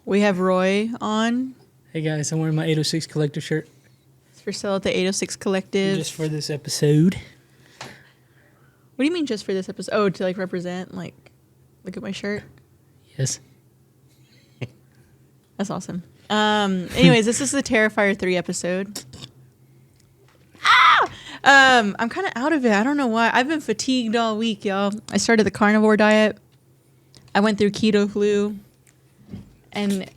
We have Roy on. Hey guys, I'm wearing my 806 Collective shirt. It's for sale at the 806 Collective. Just for this episode. What do you mean just for this episode? Oh, to like represent, like, look at my shirt? Yes. That's awesome. Anyways, this is the Terrifier 3 episode. I'm kind of out of it. I don't know why. I've been fatigued all week, y'all. I started the carnivore diet. I went through keto flu. And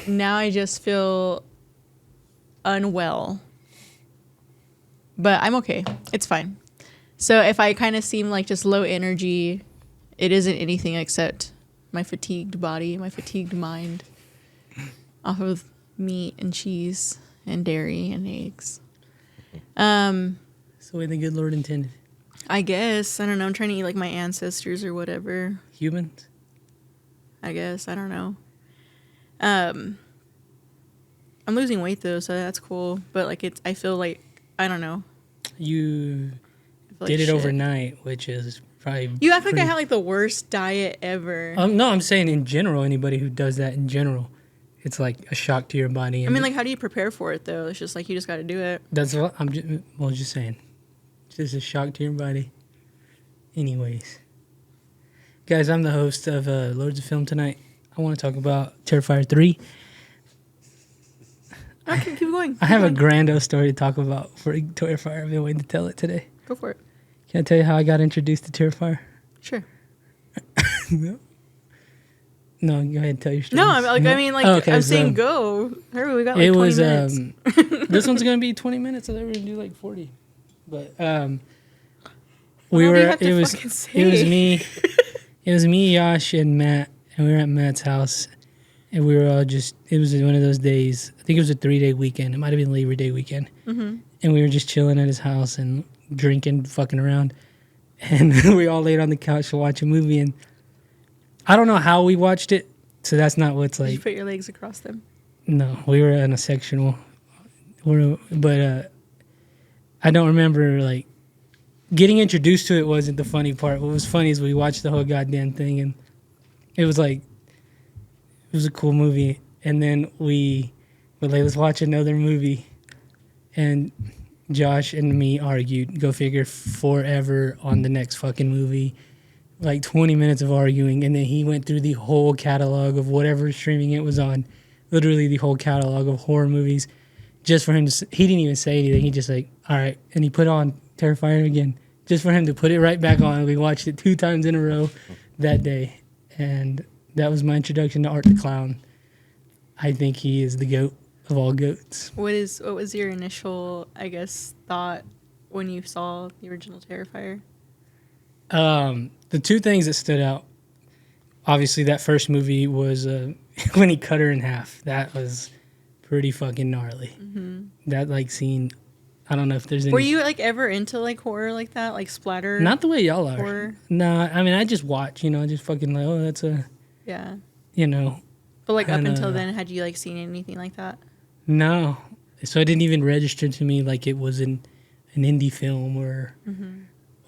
now I just feel unwell. But I'm okay. It's fine. So if I kind of seem like just low energy, it isn't anything except my fatigued body, my fatigued mind off of meat and cheese and dairy and eggs. That's the way the good Lord intended. I guess. I don't know. I'm trying to eat like my ancestors or whatever. Humans? I guess. I don't know. I'm losing weight though, so that's cool. But like I feel like, I don't know. You like did it shit. Overnight, which is probably You act like I had like the worst diet ever. No, I'm saying in general, anybody who does that in general, it's like a shock to your body. I mean, like, how do you prepare for it though? It's just like you just got to do it. That's what I'm just saying. It's just a shock to your body. Anyways. Guys, I'm the host of Lords of Film tonight. I want to talk about Terrifier 3. Okay, keep going. I have a grand story to talk about for Terrifier. I've been waiting to tell it today. Go for it. Can I tell you how I got introduced to Terrifier? Sure. No, go ahead and tell your story. No, I'm saying go. Hurry, we got like 20 minutes. This one's gonna be 20 minutes. I thought we were gonna do like 40, but It was me, Yash, and Matt, and we were at Matt's house, and we were all just. It was one of those days. I think it was a 3-day weekend. It might have been Labor Day weekend, and we were just chilling at his house and drinking, fucking around, and we all laid on the couch to watch a movie. And I don't know how we watched it, so that's not what's like. Did you put your legs across them? No, we were in a sectional, but I don't remember like getting introduced to it. Wasn't the funny part. What was funny is we watched the whole goddamn thing, and it was like it was a cool movie. And then we were like, let's watch another movie, and Josh and me argued. Go figure, forever on the next fucking movie. Like 20 minutes of arguing, and then he went through the whole catalog of whatever streaming it was on, literally the whole catalog of horror movies, just for him to. He didn't even say anything. He just like, all right, and he put on Terrifier again, just for him to put it right back on. We watched it 2 times in a row that day, and that was my introduction to Art the Clown. I think he is the goat of all goats. What was your initial, I guess, thought when you saw the original Terrifier? The 2 things that stood out, obviously that first movie was when he cut her in half. That was pretty fucking gnarly. Mm-hmm. That like scene, I don't know if there's any. Were you like ever into like horror like that, like splatter? Not the way y'all are. Horror? Nah, I mean I just watch, I just fucking like, oh, that's a. Yeah. But like up until then, had you like seen anything like that? No, so it didn't even register to me like it was an indie film or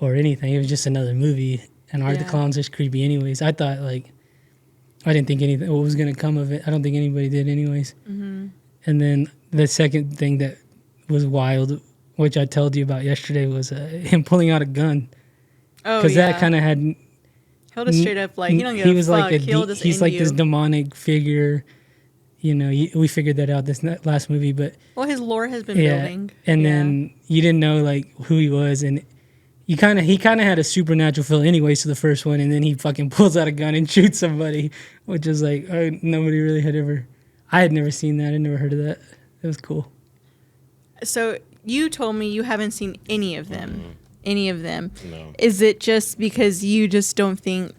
anything. It was just another movie. And Art the Clown's just creepy anyways. I thought, like, I didn't think anything what was going to come of it. I don't think anybody did anyways. Mm-hmm. And then the second thing that was wild, which I told you about yesterday, was him pulling out a gun. Oh, because that kind of had... Held us straight up, like, you don't give a fuck. He's like this demonic figure. We figured that out this last movie, but... Well, his lore has been building. And then you didn't know, like, who he was, and... He kind of had a supernatural feel anyways to the first one, and then he fucking pulls out a gun and shoots somebody, which is like, nobody really had ever... I had never seen that. I never heard of that. It was cool. So you told me you haven't seen any of them. Mm-hmm. Any of them. No. Is it just because you just don't think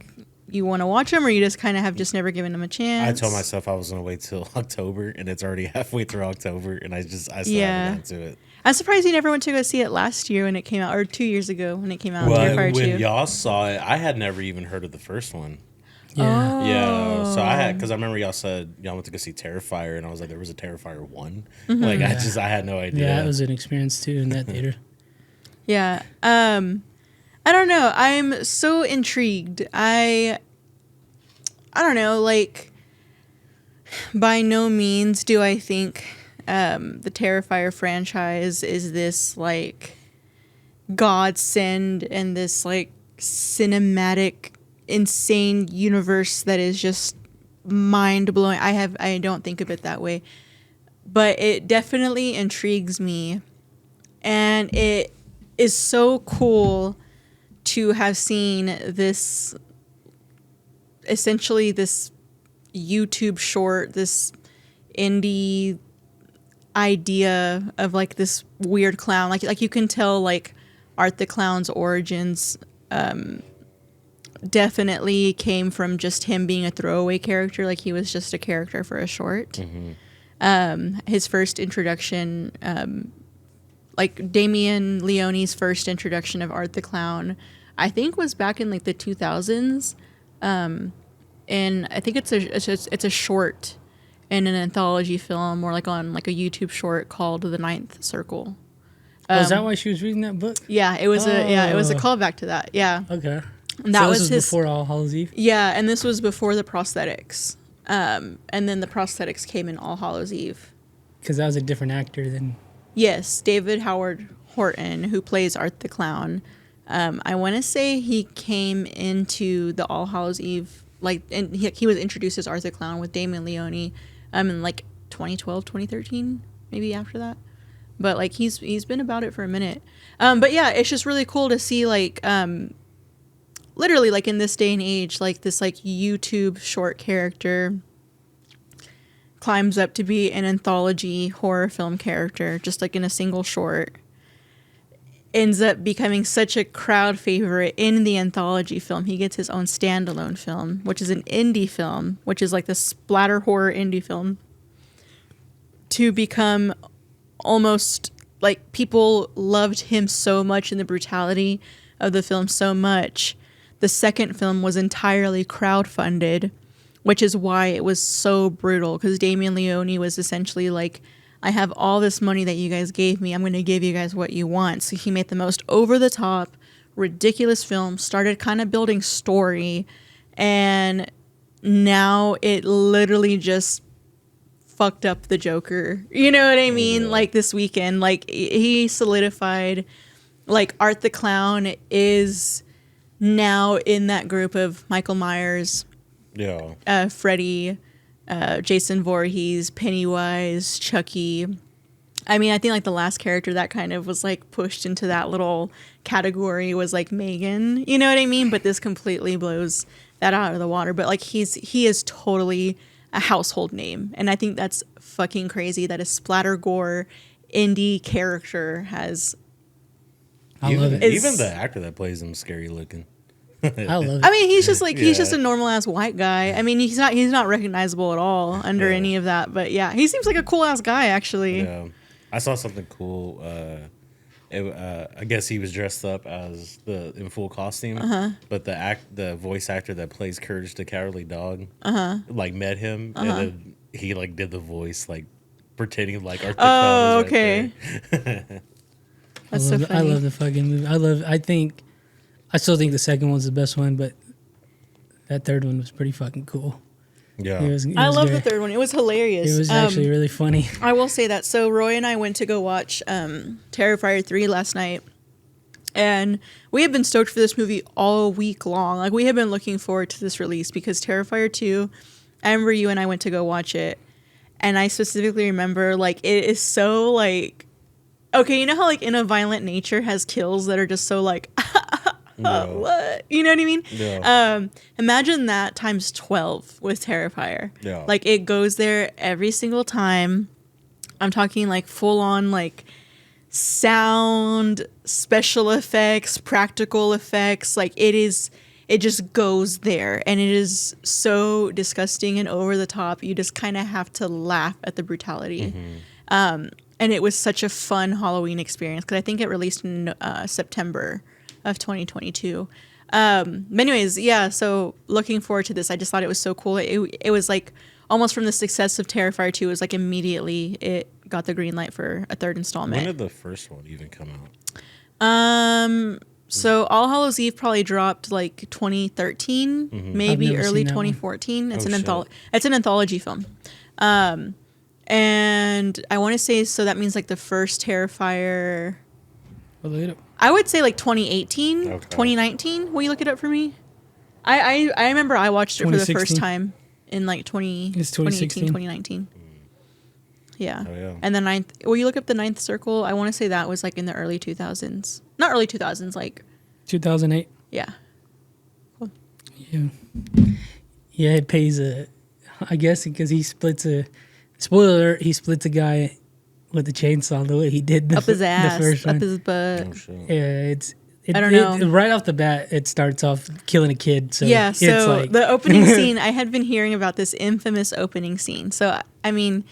you want to watch them, or you just kind of have just never given them a chance? I told myself I was going to wait till October, and it's already halfway through October, and I still haven't gotten to it. I'm surprised you never went to go see it last year when it came out, or 2 years ago when it came out. Well, Terrifier 2. when y'all saw it, I had never even heard of the first one. Yeah. Oh. Yeah. So because I remember y'all said y'all went to go see Terrifier, and I was like, there was a Terrifier 1. Mm-hmm. Like, I had no idea. Yeah, it was an experience too in that theater. Yeah. I don't know. I'm so intrigued. I don't know, like, by no means do I think the Terrifier franchise is this like godsend and this like cinematic insane universe that is just mind blowing. I don't think of it that way, but it definitely intrigues me, and it is so cool to have seen this, essentially this YouTube short, this indie idea of like this weird clown. Like you can tell like Art the Clown's origins definitely came from just him being a throwaway character. Like he was just a character for a short. Mm-hmm. His first introduction, like Damien Leone's first introduction of Art the Clown, I think was back in like the 2000s. And I think it's a short in an anthology film, or like on like a YouTube short called The Ninth Circle. Is that why she was reading that book? Yeah, it was it was a callback to that. Yeah. Okay. And that so was this his before All Hallows Eve? Yeah, and this was before the prosthetics. And then the prosthetics came in All Hallows Eve. Because that was a different actor than... Yes, David Howard Horton, who plays Art the Clown. I want to say he came into the All Hallows Eve, like, and he was introduced as Art the Clown with Damien Leone in like 2012, 2013, maybe after that. But like he's been about it for a minute. But yeah, it's just really cool to see like literally like in this day and age, like this like YouTube short character climbs up to be an anthology horror film character, just like in a single short. Ends up becoming such a crowd favorite in the anthology film. He gets his own standalone film, which is an indie film, which is like the splatter horror indie film, to become almost like people loved him so much and the brutality of the film so much. The second film was entirely crowdfunded, which is why it was so brutal, because Damien Leone was essentially like, I have all this money that you guys gave me. I'm going to give you guys what you want. So he made the most over-the-top, ridiculous film, started kind of building story, and now it literally just fucked up the Joker. You know what I mean? Yeah. Like this weekend, like he solidified, like Art the Clown is now in that group of Michael Myers, Freddy, Jason Voorhees, Pennywise, Chucky. I mean, I think like the last character that kind of was like pushed into that little category was like Megan. You know what I mean? But this completely blows that out of the water. But like he is totally a household name, and I think that's fucking crazy that a splatter gore indie character has. I love it. Even the actor that plays him, scary looking. I love it. I mean, he's just like he's just a normal ass white guy. I mean, he's not recognizable at all under any of that. But yeah, he seems like a cool ass guy actually. Yeah, I saw something cool. I guess he was dressed up as in full costume, but the voice actor that plays Courage the Cowardly Dog, like met him and then he like did the voice like pretending like Art the Clown was okay. Right That's so funny. I love the fucking movie. I still think the second one's the best one, but that third one was pretty fucking cool. Yeah, I love the third one. It was hilarious. It was actually really funny. I will say that. So Roy and I went to go watch Terrifier 3 last night, and we have been stoked for this movie all week long. Like we have been looking forward to this release because Terrifier 2, I remember you and I went to go watch it, and I specifically remember like it is so like, okay, you know how like In a Violent Nature has kills that are just so like. What? You know what I mean? Yeah. Imagine that times 12 with Terrifier. Yeah. Like it goes there every single time. I'm talking like full on like sound, special effects, practical effects. Like it just goes there, and it is so disgusting and over the top. You just kind of have to laugh at the brutality. Mm-hmm. And it was such a fun Halloween experience because I think it released in September of 2022. But anyways, yeah, so looking forward to this. I just thought it was so cool. It was like almost from the success of Terrifier 2, it was like immediately it got the green light for a third installment. When did the first one even come out? So All Hallows Eve probably dropped like 2013, maybe early 2014. It's an anthology film. And I want to say, so that means like the first Terrifier, Well, look it up. I would say like 2018, Okay. 2019. Will you look it up for me? I remember I watched it for the first 2016. time in like It's 2018, 2016. 2019. Yeah. Oh, yeah. And the ninth, will you look up the Ninth Circle? I want to say that was like in the early 2000s. Not early 2000s, like, 2008. yeah. Yeah. Yeah, it pays I guess because he splits a. Spoiler alert, he splits a guy with a chainsaw the way he did Up his ass, the first up one. his butt. Oh, shit. Yeah, I don't know. right off the bat, it starts off killing a kid. So Yeah, it's so like, the opening scene, I had been hearing about this infamous opening scene. So, I mean,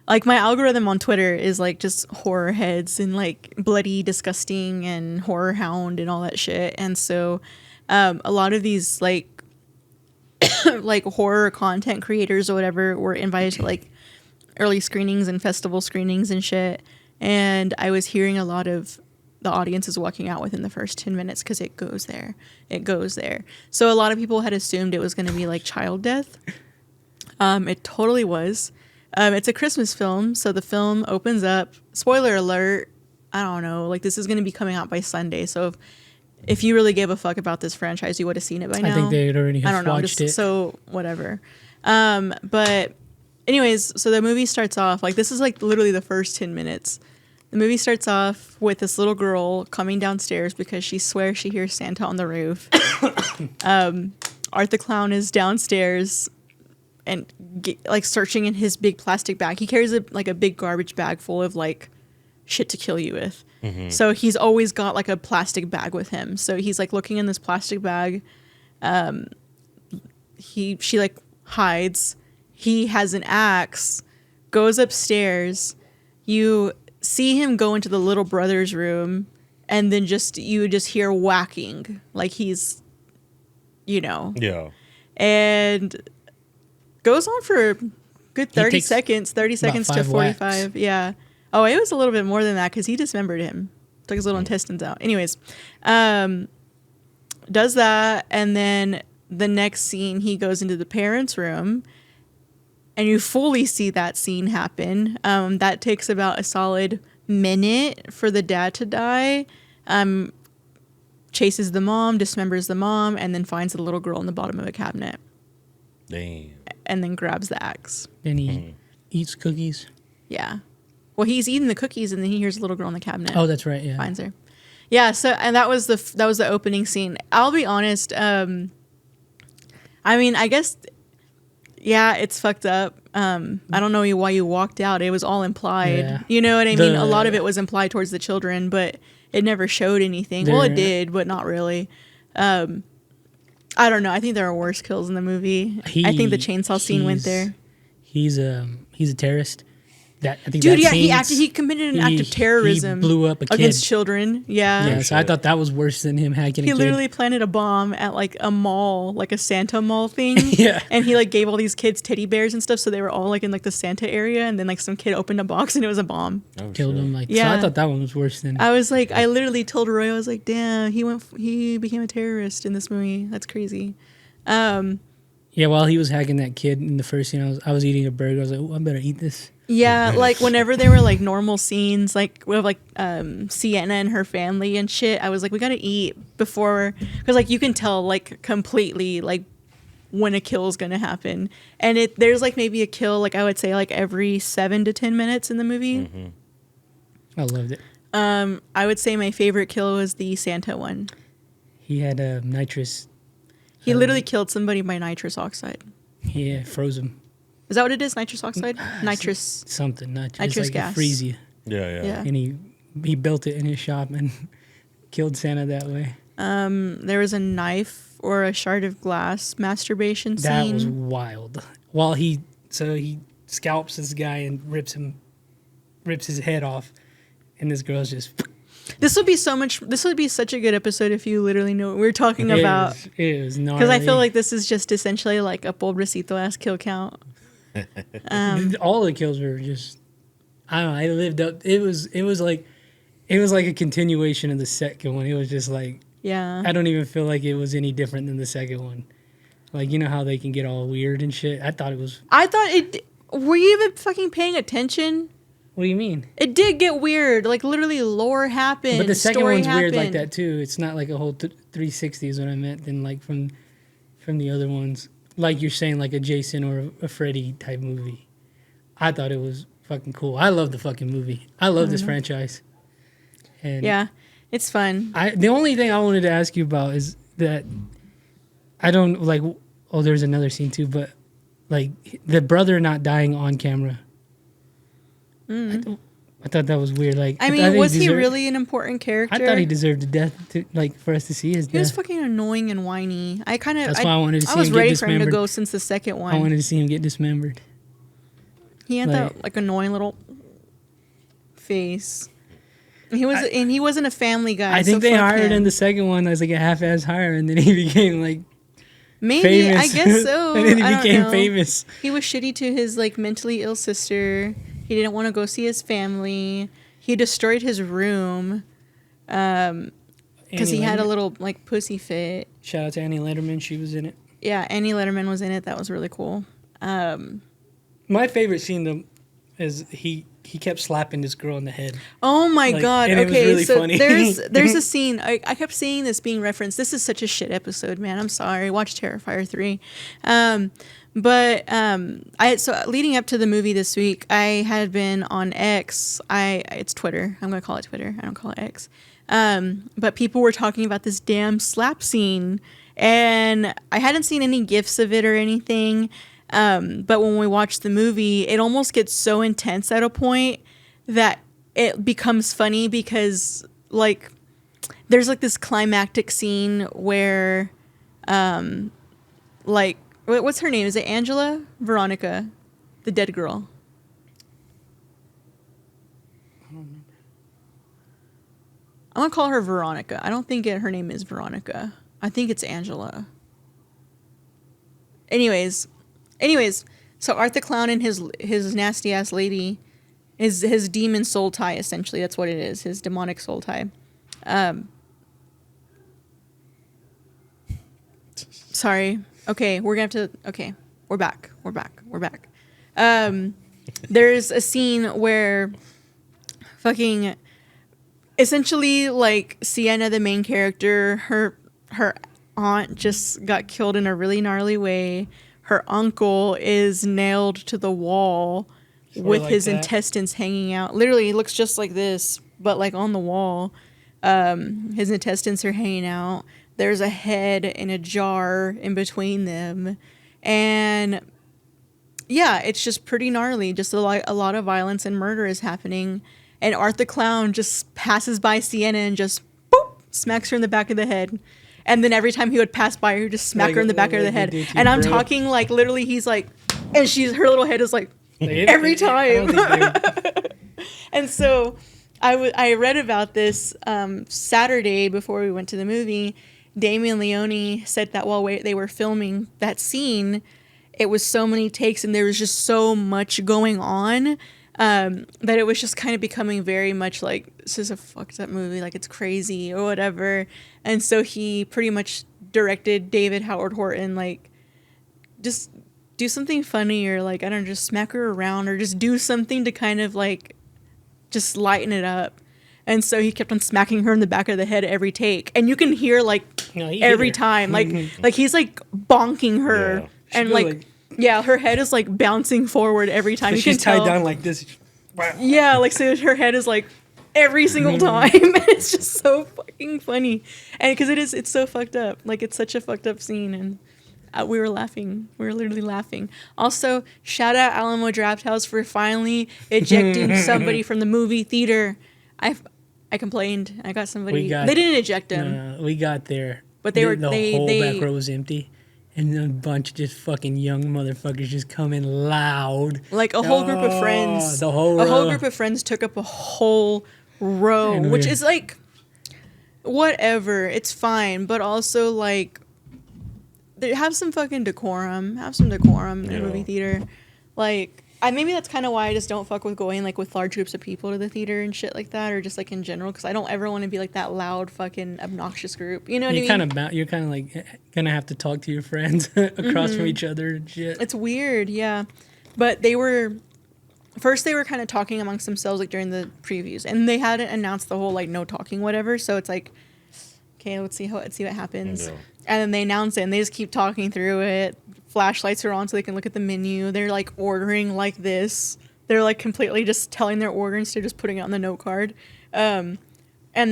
like my algorithm on Twitter is like just horror heads and like bloody, disgusting and horror hound and all that shit. And so a lot of these like like horror content creators or whatever were invited to like early screenings and festival screenings and shit. And I was hearing a lot of the audience is walking out within the first 10 minutes because it goes there. It goes there. So a lot of people had assumed it was going to be like child death. It totally was. It's a Christmas film. So the film opens up. Spoiler alert. I don't know. Like this is going to be coming out by Sunday. So if you really gave a fuck about this franchise, you would have seen it by now. I think they'd already I have don't know. watched it. So whatever. But anyways, so the movie starts off like this is like literally the first 10 minutes. The movie starts off with this little girl coming downstairs because she swears she hears Santa on the roof. Art the Clown is downstairs and like searching in his big plastic bag. He carries a big garbage bag full of like shit to kill you with. Mm-hmm. So he's always got like a plastic bag with him. So he's like looking in this plastic bag. She like hides. He has an axe, goes upstairs. You see him go into the little brother's room, and then you just hear whacking, like he's, Yeah. and goes on for a good 30 takes seconds to 5 45. whacks. Yeah. Oh, it was a little bit more than that because he dismembered him, took his little intestines out. Anyways, does that, and then the next scene he goes into the parents' room. And you fully see that scene happen. That takes about a solid minute for the dad to die. Chases the mom, dismembers the mom, and then finds the little girl in the bottom of a cabinet. Damn. And then grabs the axe. Then he eats cookies. Yeah. Well, he's eating the cookies, and then he hears a little girl in the cabinet. Oh, that's right. Yeah. Finds her. Yeah. So, and that was the opening scene. I'll be honest. I mean, I guess. Yeah, it's fucked up. I don't know why you walked out. It was all implied. Yeah. You know what I mean? A lot of it was implied towards the children, but it never showed anything. Well, it did, but not really. I don't know. I think there are worse kills in the movie. I think the chainsaw scene went there. He's a terrorist. I think Dude, that yeah, scene, he committed an act of terrorism. He blew up a kid against children. Yeah. Yeah, so I thought that was worse than him hacking He a kid. literally planted a bomb at like a mall, like a Santa mall thing. Yeah. And he like gave all these kids teddy bears and stuff, so they were all like in like the Santa area, and then like some kid opened a box and it was a bomb. Oh, Killed shit. him. Like, Yeah. So I thought that one was worse than. I was like, I literally told Roy, I was like, damn, he became a terrorist in this movie. That's crazy. Yeah, while he was hacking that kid in the first scene, I was eating a burger. I was like, oh, I better eat this. Yeah, like whenever there were like normal scenes, like with like Sienna and her family and shit, I was like, we gotta eat before, because like you can tell like completely like when a kill is gonna happen, and there's like maybe a kill like I would say like every 7 to 10 minutes in the movie. Mm-hmm. I loved it. I would say my favorite kill was the Santa one. He had nitrous. He literally killed somebody by nitrous oxide. Yeah, froze him. Is that what it is? Nitrous oxide? Nitrous. Something. Nitrous Nitrous like gas. It freeze you. Yeah. Yeah. And he built it in his shop and killed Santa that way. There was a knife or a shard of glass masturbation scene. That was wild. While he scalps this guy and rips his head off, and this girl's just. This would be such a good episode if you literally knew what we were talking about. It was gnarly. Because I feel like this is just essentially like a Pobrecito ass kill count. All the kills were just. I don't know. I lived up. It was like a continuation of the second one. It was just like. Yeah. I don't even feel like it was any different than the second one. Like, you know how they can get all weird and shit? I thought it was. Were you even fucking paying attention? What do you mean? It did get weird. Like, literally, lore happened. But the second story one's happened. weird like that too. It's not like a whole 360 is what I meant. Than like from the other ones, like you're saying, like a Jason or a Freddy type movie. I thought it was fucking cool. I love the fucking movie. I love this franchise. And Yeah, it's fun. the only thing I wanted to ask you about is that I don't like. Oh, there's another scene too, but like the brother not dying on camera. I thought that was weird. Like, I mean, was he really an important character? I thought he deserved a death to like for us to see his death. He was fucking annoying and whiny. That's why I wanted to see him get dismembered. I was ready for him to go since the second one. I wanted to see him get dismembered. He had that like annoying little face. He wasn't a family guy. I think they hired him the second one as like a half-ass hire, and then he became like maybe famous. I guess so. And then he I became don't know. famous. He was shitty to his like mentally ill sister. He didn't want to go see his family. He destroyed his room because he had a little like pussy fit. Shout out to Annie Letterman. She was in it. Yeah, Annie Letterman was in it. That was really cool. My favorite scene though is he kept slapping this girl in the head. Oh my god! And okay, it was really so funny. there's a scene. I kept seeing this being referenced. This is such a shit episode, man. I'm sorry. Watch Terrifier 3. So leading up to the movie this week, I had been on X. It's Twitter. I'm gonna call it Twitter. I don't call it X. But people were talking about this damn slap scene, and I hadn't seen any gifs of it or anything. But when we watch the movie, it almost gets so intense at a point that it becomes funny because like there's like this climactic scene where like what's her name? Is it Angela? Veronica, the dead girl. I don't remember. I'm gonna call her Veronica. I don't think her name is Veronica. I think it's Angela. Anyways, so Art the Clown and his nasty ass lady, his demon soul tie, essentially. That's what it is. His demonic soul tie. Sorry. Okay, we're back. There's a scene where fucking essentially like Sienna, the main character, her aunt just got killed in a really gnarly way. Her uncle is nailed to the wall with his intestines hanging out. Literally, he looks just like this, but like on the wall. His intestines are hanging out. There's a head in a jar in between them. And yeah, it's just pretty gnarly. Just a lot of violence and murder is happening. And Art the Clown just passes by Sienna and just boop, smacks her in the back of the head. And then every time he would pass by her, just smack her in the back of the head. And I'm talking like literally he's like, and her little head is like every time. And so I read about this Saturday before we went to the movie. Damien Leone said that while they were filming that scene, it was so many takes and there was just so much going on that it was just kind of becoming very much like, this is a fucked up movie, like it's crazy or whatever. And so he pretty much directed David Howard Horton, like, just do something funny or like, I don't know, just smack her around or just do something to kind of like, just lighten it up. And so he kept on smacking her in the back of the head every take. And you can hear like every time, like he's like bonking her and like, yeah, her head is like bouncing forward every time. So she's tied down like this. Yeah, like so her head is like every single time. And it's just so fucking funny. And because it's so fucked up. Like it's such a fucked up scene. And we were laughing. We were literally laughing. Also, shout out Alamo Drafthouse for finally ejecting somebody from the movie theater. I complained. I got somebody. They didn't eject him. We got there. But the whole back row was empty. And a bunch of just fucking young motherfuckers just come in loud. Like a whole group of friends. The whole row. A whole group of friends took up a whole row, which is like, whatever. It's fine. But also, like, have some fucking decorum. Have some decorum in a movie theater. Like, maybe that's kind of why I just don't fuck with going, like, with large groups of people to the theater and shit like that. Or just, like, in general. Because I don't ever want to be, like, that loud, fucking, obnoxious group. You know what I mean? You're kind of, like, gonna have to talk to your friends across from each other and shit. It's weird, yeah. But first they were kind of talking amongst themselves like during the previews, and they hadn't announced the whole like no talking whatever. So it's like, okay, let's see what happens. Yeah. And then they announce it, and they just keep talking through it. Flashlights are on so they can look at the menu. They're like ordering like this. They're like completely just telling their order instead of just putting it on the note card. And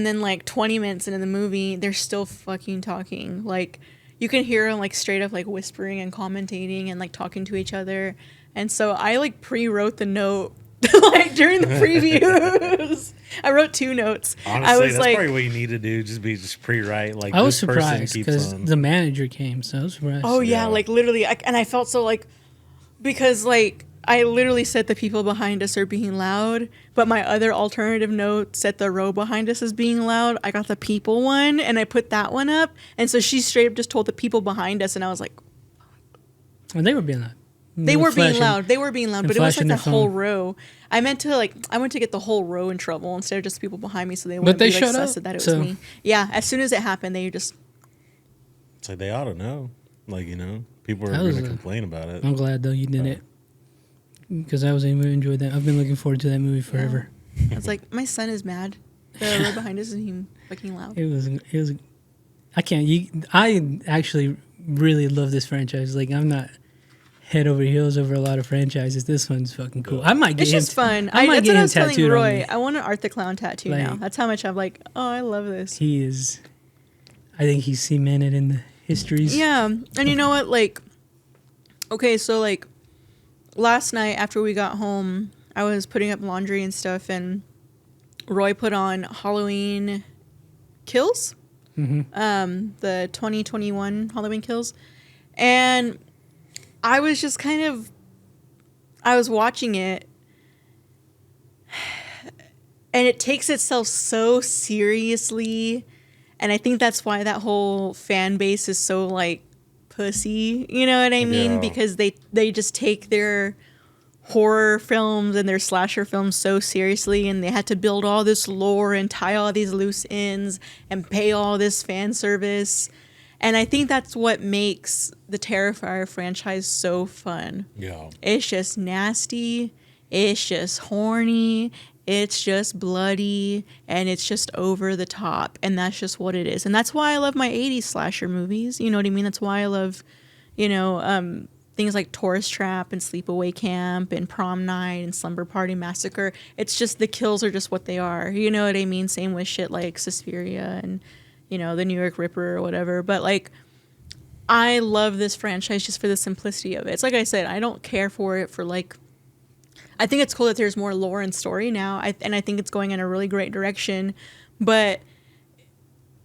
then like 20 minutes into the movie, they're still fucking talking. Like you can hear them like straight up like whispering and commentating and like talking to each other. And so I like pre-wrote the note like during the previews. I wrote 2 notes. Honestly, I was that's like, probably what you need to do. Just pre-write. Like I was this person surprised keeps because on. the manager came, so I was surprised. oh yeah, Yeah. like literally, and I felt so like, because like I literally said the people behind us are being loud, but my other alternative note said the row behind us is being loud. I got the people one, and I put that one up, and so she straight up just told the people behind us, and I was like, Well, they were being loud. they were being loud. They were being loud, and but it was like flashing the their whole phone. row. I went to get the whole row in trouble instead of just the people behind me, so they But wouldn't they be like showed sus up, that it was so- me. Yeah, as soon as it happened, they just It's like they ought to know. Like, people are That going was to a- complain about it. I'm glad though you did it because I was able to enjoy that. I've been looking forward to that movie forever. I was like, my son is mad. The row behind us is being fucking loud. It was. I can't. I actually really love this franchise. Like I'm not head over heels over a lot of franchises. This one's fucking cool. I might get It's him. just fun. I might That's get what I him was telling tattooed on Roy. me. I want an Art the Clown tattoo now. Like- That's how much I'm like, oh, I love this. He is. I think he's cemented in the histories. Yeah. And you know what? Like, okay, so like last night after we got home, I was putting up laundry and stuff, and Roy put on Halloween Kills, the 2021 Halloween Kills. And I was just I was watching it, and it takes itself so seriously, and I think that's why that whole fan base is so like pussy, you know what I mean? Yeah. Because they just take their horror films and their slasher films so seriously, and they had to build all this lore and tie all these loose ends and pay all this fan service. And I think that's what makes the Terrifier franchise so fun. Yeah. It's just nasty, it's just horny, it's just bloody, and it's just over the top. And that's just what it is. And that's why I love my 80s slasher movies. You know what I mean? That's why I love, things like Tourist Trap and Sleepaway Camp and Prom Night and Slumber Party Massacre. It's just the kills are just what they are. You know what I mean? Same with shit like Suspiria and, the New York Ripper or whatever. But like, I love this franchise just for the simplicity of it. It's like I said, I don't care for it for like, I think it's cool that there's more lore and story now. And I think it's going in a really great direction. But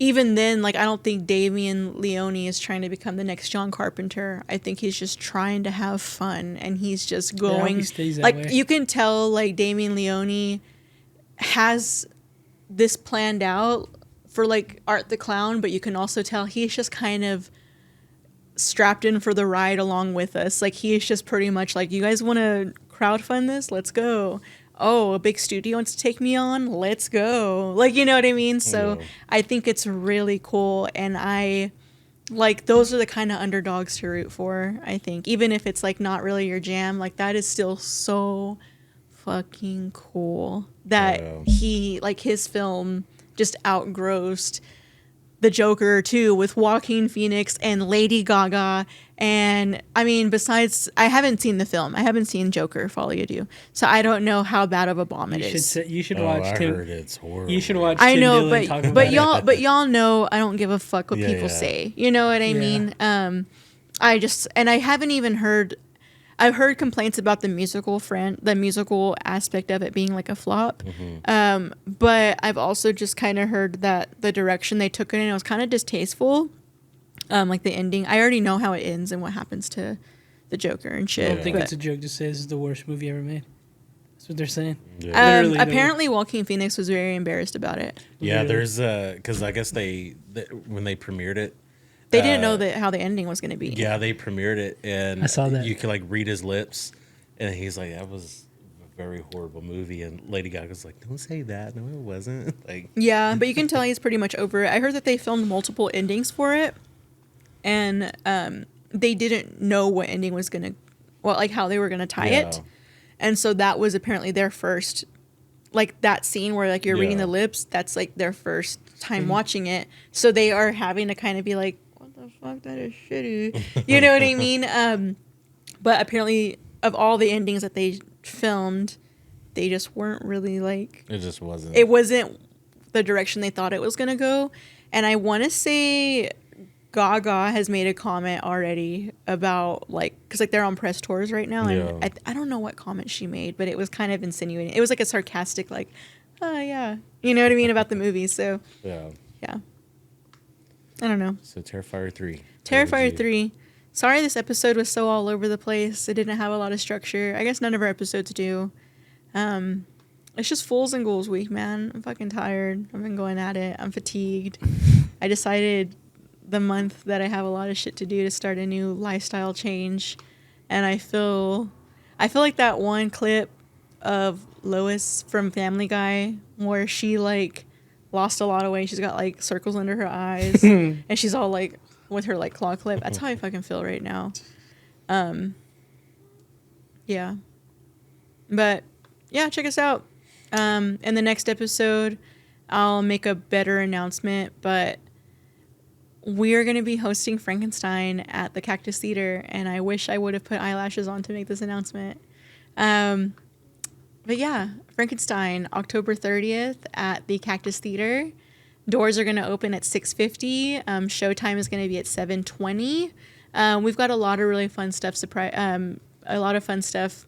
even then, like, I don't think Damien Leone is trying to become the next John Carpenter. I think he's just trying to have fun, and he's just I hope going he stays that like way. you can tell like Damien Leone has this planned out for like Art the Clown, but you can also tell he's just kind of strapped in for the ride along with us. Like he is just pretty much like, you guys want to crowdfund this? Let's go. Oh, a big studio wants to take me on? Let's go. Like, you know what I mean? So Yeah. I think it's really cool. And I like, those are the kind of underdogs to root for, I think. Even if it's like not really your jam, like that is still so fucking cool that Yeah. he, like his film just outgrossed the Joker too, with Joaquin Phoenix and Lady Gaga. And I mean, besides, I haven't seen the film. I haven't seen Joker, Follow You Do. So I don't know how bad of a bomb it is. You should Oh, watch I Tim. heard it's horrible. You should watch. I Tim know, Dillon talk about but it. y'all know I don't give a fuck what Yeah, people yeah. say. You know what I Yeah. mean? I haven't even heard. I've heard complaints about the musical aspect of it being like a flop. But I've also just kind of heard that the direction they took it in was kind of distasteful. Like the ending, I already know how it ends and what happens to the Joker and I shit. don't think but- it's a joke to say this is the worst movie ever made. That's what they're saying. Yeah. Literally, though. apparently, Joaquin Phoenix was very embarrassed about it. Yeah, Literally. there's because I guess they when they premiered it. They didn't know how the ending was going to be. Yeah, they premiered it, and I saw that. you could like read his lips, and he's like, "That was a very horrible movie." And Lady Gaga's like, "Don't say that. No, it wasn't." Like, Yeah, but you can tell he's pretty much over it. I heard that they filmed multiple endings for it, and they didn't know what ending was going to well, like how they were gonna tie it, and so that was apparently their first, like that scene where like you're reading the lips. That's like their first time watching it, so they are having to kind of be like, what the fuck, that is shitty. You know what I mean? But apparently, of all the endings that they filmed, they just weren't really like. It just wasn't. It wasn't the direction they thought it was gonna go, and I want to say Gaga has made a comment already about like, because like they're on press tours right now, and I don't know what comment she made, but it was kind of insinuating. It was like a sarcastic like, oh yeah, you know what I mean, about the movie. So yeah, I don't know. So Terrifier 3. Terrifier 3. Sorry this episode was so all over the place. It didn't have a lot of structure. I guess none of our episodes do. It's just Fools and Ghouls week, man. I'm fucking tired. I've been going at it. I'm fatigued. I decided the month that I have a lot of shit to do to start a new lifestyle change. And I feel like that one clip of Lois from Family Guy where she like lost a lot of weight. She's got like circles under her eyes and she's all like with her like claw clip. That's how I fucking feel right now. Yeah. But yeah, check us out. In the next episode, I'll make a better announcement, but we are going to be hosting Frankenstein at the Cactus Theater, and I wish I would have put eyelashes on to make this announcement. But yeah, Frankenstein, October 30th at the Cactus Theater. Doors are going to open at 6:50. Showtime is going to be at 7:20. We've got a lot of really fun stuff. A lot of fun stuff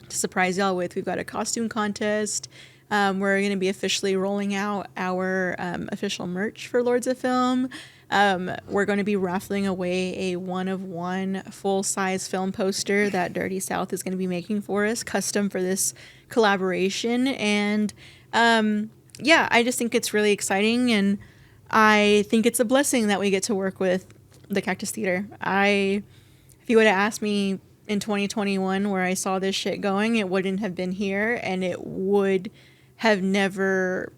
to surprise y'all with. We've got a costume contest. We're going to be officially rolling out our official merch for Lords of Film. We're going to be raffling away a 1-of-1 full-size film poster that Dirty South is going to be making for us, custom for this collaboration. And yeah, I just think it's really exciting, and I think it's a blessing that we get to work with the Cactus Theater. If you would have asked me in 2021 where I saw this shit going, it wouldn't have been here, and it would have never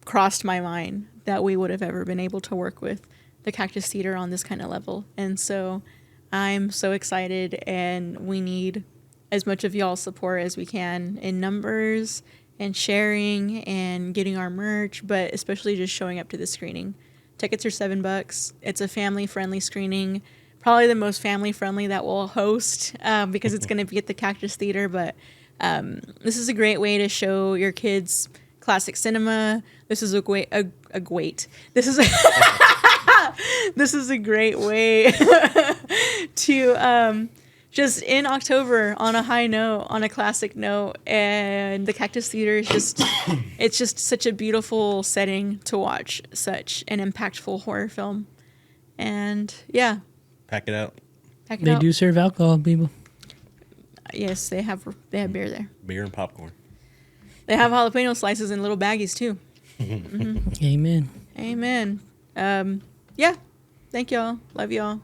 crossed my mind that we would have ever been able to work with the Cactus Theater on this kind of level. And so I'm so excited, and we need as much of y'all's support as we can in numbers and sharing and getting our merch, but especially just showing up to the screening. Tickets are $7. It's a family-friendly screening, probably the most family-friendly that we'll host because it's going to be at the Cactus Theater. But this is a great way to show your kids classic cinema. This is this is a great way to just in October on a high note, on a classic note. And the Cactus Theater is just, it's just such a beautiful setting to watch such an impactful horror film. And yeah. Pack it out. They do serve alcohol, people. Yes, they have beer there. Beer and popcorn. They have jalapeno slices in little baggies too. Mm-hmm. Amen. Amen. Yeah. Thank y'all. Love y'all.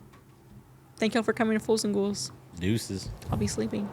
Thank y'all for coming to Fools and Ghouls. Deuces. I'll be sleeping.